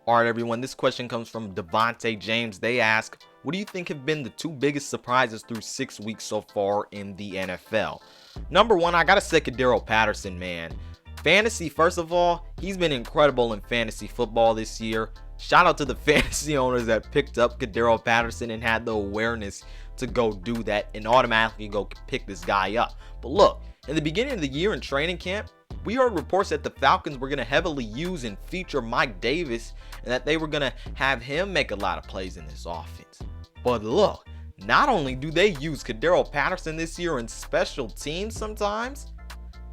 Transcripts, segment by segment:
All right, everyone, this question comes from Devontae James. They ask, what do you think have been the two biggest surprises through 6 weeks so far in the NFL? Number one, I got to say Cordarrelle Patterson, man. Fantasy, first of all, he's been incredible in fantasy football this year. Shout out to the fantasy owners that picked up Cordarrelle Patterson and had the awareness to go do that and automatically go pick this guy up. But look, in the beginning of the year in training camp, we heard reports that the Falcons were going to heavily use and feature Mike Davis and that they were going to have him make a lot of plays in this offense. But look, not only do they use Cordarrelle Patterson this year in special teams sometimes,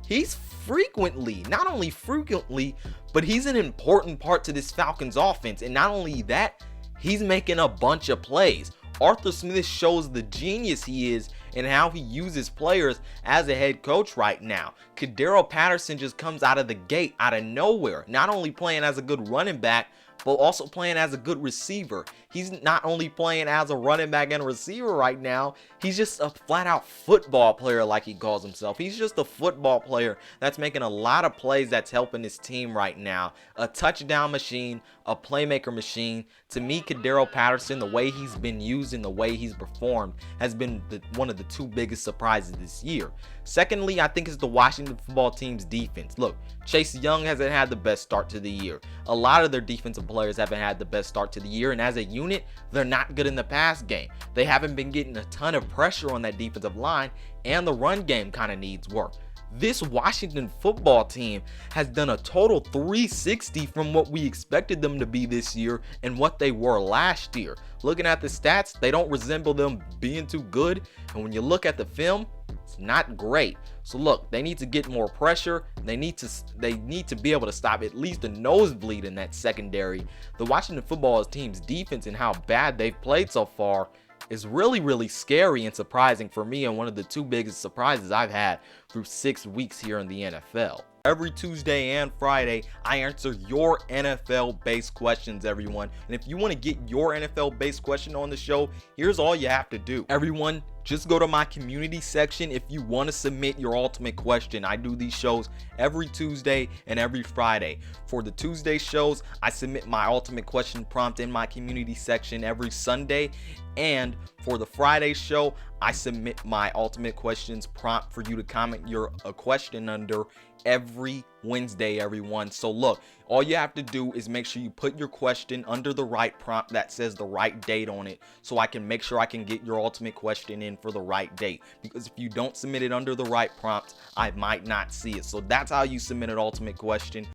he's not only frequently, but he's an important part to this Falcons offense. And not only that, he's making a bunch of plays. Arthur Smith shows the genius he is and how he uses players as a head coach right now. Cordarrelle Patterson just comes out of the gate, out of nowhere, not only playing as a good running back, but also playing as a good receiver. He's not only playing as a running back and receiver right now, he's just a flat out football player like he calls himself. He's just a football player that's making a lot of plays that's helping his team right now. A touchdown machine, a playmaker machine. To me, Cordarrelle Patterson, the way he's been used and the way he's performed has been one of the two biggest surprises this year. Secondly, I think it's the Washington football team's defense. Look, Chase Young hasn't had the best start to the year. A lot of their defensive players haven't had the best start to the year, and as a unit, they're not good in the pass game. They haven't been getting a ton of pressure on that defensive line, and the run game kind of needs work. This Washington football team has done a total 360 from what we expected them to be this year and what they were last year. Looking at the stats, they don't resemble them being too good, and when you look at the film, it's not great. So look, they need to get more pressure. They need to be able to stop at least a nosebleed in that secondary. The Washington football team's defense and how bad they've played so far is really scary and surprising for me, and one of the two biggest surprises I've had through 6 weeks here in the NFL. Every Tuesday and Friday, I answer your NFL-based questions, everyone. And if you want to get your NFL-based question on the show, here's all you have to do. Everyone, just go to my community section if you want to submit your ultimate question. I do these shows every Tuesday and every Friday. For the Tuesday shows, I submit my ultimate question prompt in my community section every Sunday. And for the Friday show, I submit my ultimate questions prompt for you to comment your question under every Wednesday, everyone. So look, all you have to do is make sure you put your question under the right prompt that says the right date on it, so I can make sure I can get your ultimate question in for the right date. Because if you don't submit it under the right prompt, I might not see it. So that's how you submit an ultimate question.